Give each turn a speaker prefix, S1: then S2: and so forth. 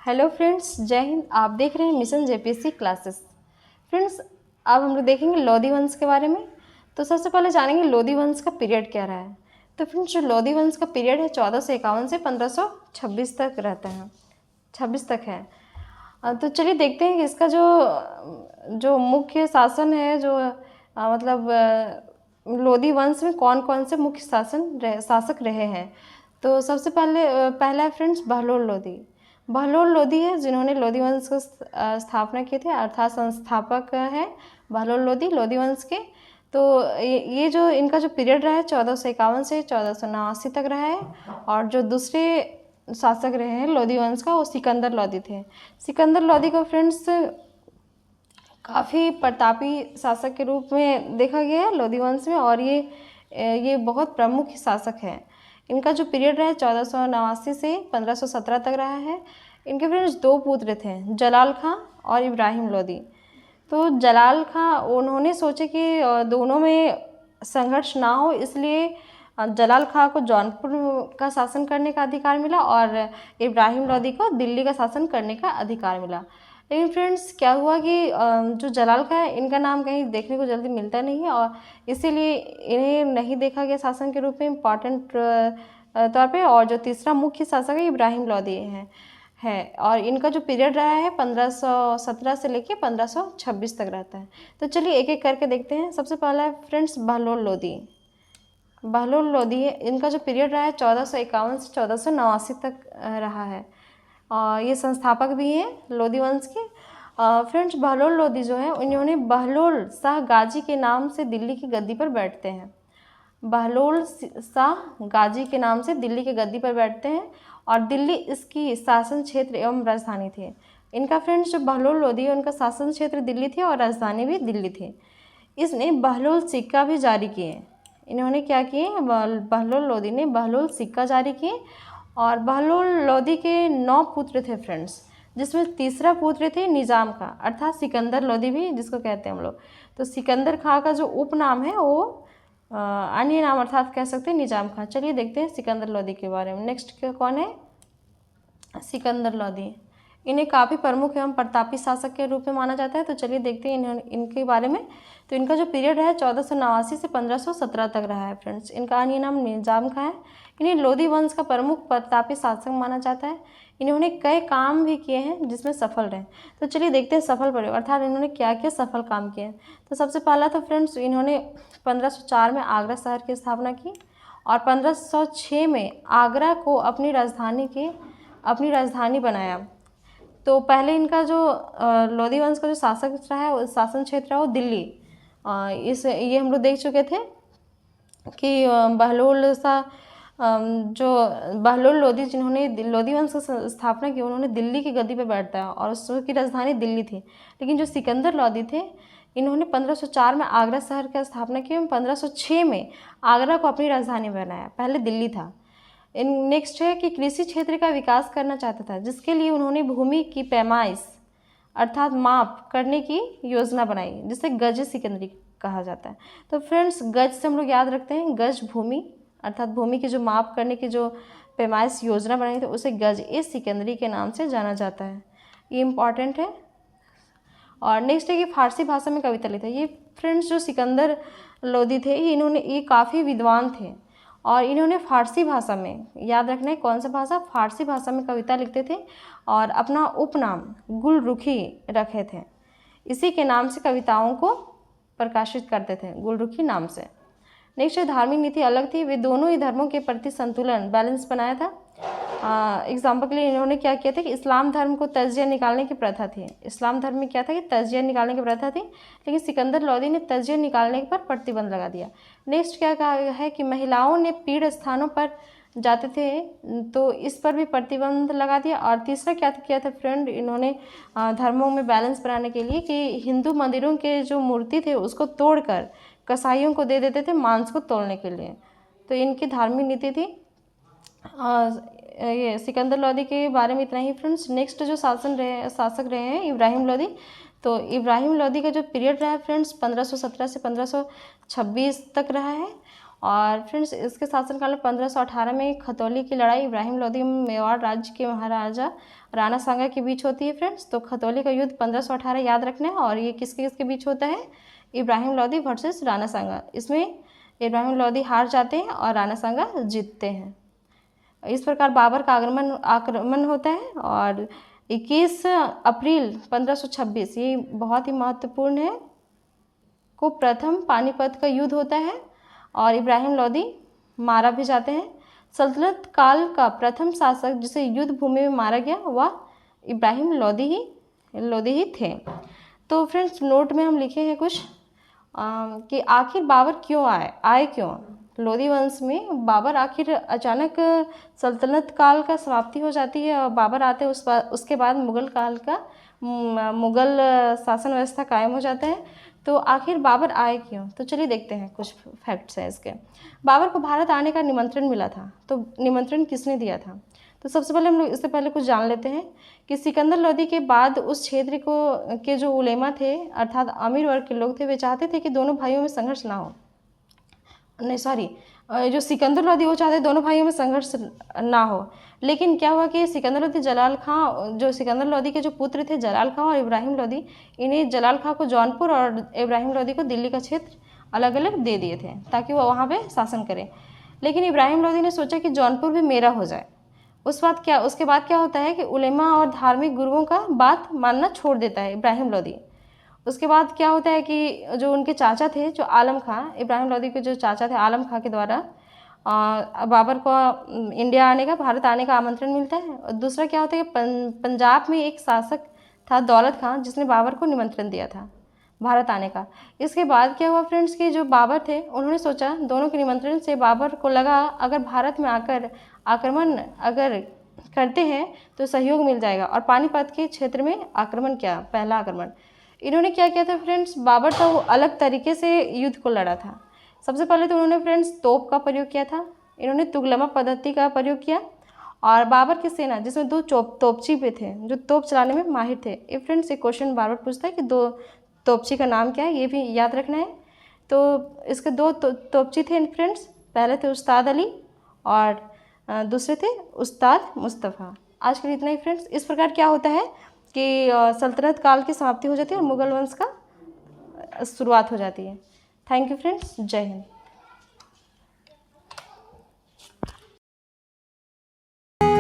S1: Hello friends, जय हिंद। आप देख रहे हैं मिशन जेपीएससी क्लासेस। फ्रेंड्स, अब हम लोग देखेंगे लोधी वंश के बारे में। तो सबसे पहले जानेंगे लोधी वंश का पीरियड क्या रहा है। तो फ्रेंड्स, जो लोधी वंश का पीरियड है 1451 से 1526 तक रहता है, 26 तक है। तो चलिए देखते हैं कि इसका जो जो मुख्य शासन है, जो लोधी वंश में कौन कौन से मुख्य शासक रहे हैं। तो सबसे पहला है फ्रेंड्स बहलोल लोधी। बहलोल लोधी है जिन्होंने लोधी वंश को स्थापना की थी, अर्थात संस्थापक है बहलोल लोधी लोधी वंश के। तो ये जो इनका जो पीरियड रहा है 1451 से 1489 तक रहा है। और जो दूसरे शासक रहे हैं लोधी वंश का, वो सिकंदर लोधी थे। सिकंदर लोधी को फ्रेंड्स काफ़ी प्रतापी शासक के रूप में देखा गया है लोधी वंश में, और ये बहुत प्रमुख शासक है। इनका जो पीरियड रहा है 1489 से 1517 तक रहा है। इनके फ्रेंड्स दो पुत्र थे, जलाल खां और इब्राहिम लोधी। तो जलाल खां, उन्होंने सोचे कि दोनों में संघर्ष ना हो, इसलिए जलाल खां को जौनपुर का शासन करने का अधिकार मिला और इब्राहिम लोधी को दिल्ली का शासन करने का अधिकार मिला। लेकिन फ्रेंड्स क्या हुआ कि जो जलाल खां है, इनका नाम कहीं देखने को जल्दी मिलता नहीं है, और इसीलिए इन्हें नहीं देखा गया शासन के रूप में इम्पॉर्टेंट तौर पे। और जो तीसरा मुख्य शासक है इब्राहिम लोधी है और इनका जो पीरियड रहा है 1517 से लेके 1526 तक रहता है। तो चलिए एक एक करके देखते हैं। सबसे पहला है फ्रेंड्स बहलोल लोधी। बहलोल लोधी है, इनका जो पीरियड रहा है 1451 से 1489 तक रहा है, और ये संस्थापक भी हैं लोधी वंश के। फ्रेंड्स, बहलोल लोधी जो है, इन्होंने बहलोल शाह गाजी के नाम से दिल्ली की गद्दी पर बैठते हैं। बहलोल शाह गाजी के नाम से दिल्ली की गद्दी पर बैठते हैं, और दिल्ली इसकी शासन क्षेत्र एवं राजधानी थी। इनका फ्रेंड्स जो बहलोल लोधी है, उनका शासन क्षेत्र दिल्ली थी और राजधानी भी दिल्ली थी। इसने बहलोल सिक्का भी जारी किए। इन्होंने क्या किए, बहलोल लोधी ने बहलोल सिक्का जारी किए। और बहलोल लोधी के 9 पुत्र थे फ्रेंड्स, जिसमें तीसरा पुत्र थे निजाम खां, अर्थात सिकंदर लोधी भी जिसको कहते हैं हम लोग। तो सिकंदर खां का जो उपनाम है वो अन्य नाम अर्थात कह सकते हैं निजाम खां। चलिए देखते हैं सिकंदर लोधी के बारे में। नेक्स्ट कौन है, सिकंदर लोधी। इन्हें काफ़ी प्रमुख एवं प्रतापी शासक के रूप में माना जाता है। तो चलिए देखते हैं इनके बारे में। तो इनका जो पीरियड है 1489 से 1517 तक रहा है फ्रेंड्स। इनका अन्य नाम निजाम खां है। इन्हें लोधी वंश का प्रमुख प्रतापी शासक माना जाता है। इन्होंने कई काम भी किए हैं जिसमें सफल रहे। तो चलिए देखते हैं सफल प्रयोग अर्थात इन्होंने क्या क्या सफल काम किए हैं। तो सबसे पहला तो फ्रेंड्स, इन्होंने 1504 में आगरा शहर की स्थापना की, और 1506 में आगरा को अपनी राजधानी बनाया। तो पहले इनका जो लोधी वंश का जो शासक रहा है, शासन क्षेत्र है वो दिल्ली। ये हम लोग देख चुके थे कि बहलोल लोधी जिन्होंने लोधी वंश की स्थापना की, उन्होंने दिल्ली की गद्दी पर बैठता और उसकी राजधानी दिल्ली थी। लेकिन जो सिकंदर लोधी थे, इन्होंने 1504 में आगरा शहर की स्थापना की और 1506 में आगरा को अपनी राजधानी बनाया। पहले दिल्ली था। नेक्स्ट है कि कृषि क्षेत्र का विकास करना चाहता था, जिसके लिए उन्होंने भूमि की पैमाइश अर्थात माप करने की योजना बनाई, जिसे गज सिकंदरी कहा जाता है। तो फ्रेंड्स, गज से हम लोग याद रखते हैं गज भूमि, अर्थात भूमि की जो माप करने की जो पैमाइश योजना बनाई थी, उसे गज ए सिकंदरी के नाम से जाना जाता है। ये इम्पॉर्टेंट है। और नेक्स्ट है कि फारसी भाषा में कविता लिखते हैं। ये फ्रेंड्स जो सिकंदर लोधी थे, ये काफ़ी विद्वान थे, और इन्होंने फारसी भाषा में, याद रखना है कौन सा भाषा, फारसी भाषा में कविता लिखते थे, और अपना उपनाम गुलरुखी रखे थे। इसी के नाम से कविताओं को प्रकाशित करते थे, गुलरुखी नाम से। नेक्स्ट धार्मिक नीति अलग थी। वे दोनों ही धर्मों के प्रति संतुलन बैलेंस बनाया था। एग्जाम्पल के लिए इन्होंने क्या किया था कि इस्लाम धर्म को तजिया निकालने की प्रथा थी। इस्लाम धर्म में क्या था कि तजिया निकालने की प्रथा थी, लेकिन सिकंदर लोधी ने तजिया निकालने पर प्रतिबंध लगा दिया। नेक्स्ट क्या कहा है कि महिलाओं ने पीढ़ स्थानों पर जाते थे, तो इस पर भी प्रतिबंध लगा दिया। और तीसरा क्या किया था फ्रेंड, इन्होंने धर्मों में बैलेंस बनाने के लिए कि हिंदू मंदिरों के जो मूर्ति थे उसको तोड़कर कसाईयों को दे देते थे मांस को तोड़ने के लिए। तो इनकी धार्मिक नीति थी। ये सिकंदर लोधी के बारे में इतना ही फ्रेंड्स। नेक्स्ट जो शासक रहे हैं इब्राहिम लोधी। तो इब्राहिम लोधी का जो पीरियड रहा है फ्रेंड्स 1517 से 1526 तक रहा है, और फ्रेंड्स इसके शासनकाल में 1518 में खतौली की लड़ाई इब्राहिम लोदी मेवाड़ राज्य के महाराजा राणा सांगा के बीच होती है फ्रेंड्स। तो खतौली का युद्ध 1518 याद रखना है। और ये किसके किसके बीच होता है? इब्राहिम लोदी वर्सेस राणा सांगा। इसमें इब्राहिम लोदी हार जाते हैं और राणा सांगा जीतते हैं। इस प्रकार बाबर का आक्रमण होता है। और 21 अप्रैल 1526, ये बहुत ही महत्वपूर्ण है, को प्रथम पानीपत का युद्ध होता है और इब्राहिम लोदी मारा भी जाते हैं। सल्तनत काल का प्रथम शासक जिसे युद्ध भूमि में मारा गया वह इब्राहिम लोदी ही थे। तो फ्रेंड्स नोट में हम लिखे हैं कुछ कि आखिर बाबर क्यों आए क्यों? लोदी वंश में बाबर आखिर अचानक सल्तनत काल का समाप्ति हो जाती है और बाबर आते हैं। उसके बाद मुगल काल का मुगल शासन व्यवस्था कायम हो जाता है। तो आखिर बाबर आए क्यों? तो चलिए देखते हैं, कुछ फैक्ट्स हैं इसके। बाबर को भारत आने का निमंत्रण मिला था। तो निमंत्रण किसने दिया था? तो सबसे पहले हम लोग इससे पहले कुछ जान लेते हैं कि सिकंदर लोदी के बाद उस क्षेत्र के जो उलेमा थे अर्थात अमीर वर्ग के लोग थे, वे चाहते थे कि दोनों भाइयों में संघर्ष ना हो। नहीं सॉरी, जो सिकंदर लोदी वो चाहते दोनों भाइयों में संघर्ष ना हो। लेकिन क्या हुआ कि सिकंदर लोदी जलाल खां, जो सिकंदर लोदी के जो पुत्र थे जलाल खां और इब्राहिम लोदी, इन्हें जलाल खां को जौनपुर और इब्राहिम लोदी को दिल्ली का क्षेत्र अलग अलग दे दिए थे ताकि वो वहाँ पे शासन करें। लेकिन इब्राहिम लोदी ने सोचा कि जौनपुर भी मेरा हो जाए। उसके बाद क्या होता है कि उलेमा और धार्मिक गुरुओं का बात मानना छोड़ देता है इब्राहिम लोदी। उसके बाद क्या होता है कि जो उनके चाचा थे, जो आलम खां, इब्राहिम लोदी के जो चाचा थे आलम खां के द्वारा बाबर को इंडिया आने का, भारत आने का आमंत्रण मिलता है। और दूसरा क्या होता है कि पंजाब में एक शासक था दौलत खां, जिसने बाबर को निमंत्रण दिया था भारत आने का। इसके बाद क्या हुआ फ्रेंड्स कि जो बाबर थे उन्होंने सोचा, दोनों के निमंत्रण से बाबर को लगा अगर भारत में आकर आक्रमण अगर करते हैं तो सहयोग मिल जाएगा। और पानीपत के क्षेत्र में आक्रमण किया, पहला आक्रमण। इन्होंने क्या किया था फ्रेंड्स? बाबर था वो अलग तरीके से युद्ध को लड़ा था। सबसे पहले तो उन्होंने फ्रेंड्स तोप का प्रयोग किया था। इन्होंने तुगलमा पद्धति का प्रयोग किया। और बाबर की सेना जिसमें 2 तोपची पे थे जो तोप चलाने में माहिर थे। ये फ्रेंड्स एक क्वेश्चन बार बार पूछता है कि 2 तोपची का नाम क्या है, ये भी याद रखना है। तो इसके 2 तोपची थे फ्रेंड्स। पहले थे उस्ताद अली और दूसरे थे उस्ताद मुस्तफ़ा। आज के लिए इतना ही फ्रेंड्स। इस प्रकार क्या होता है कि सल्तनत काल की समाप्ति हो जाती है और मुगल वंश का शुरुआत हो जाती है। थैंक यू फ्रेंड्स, जय हिंद।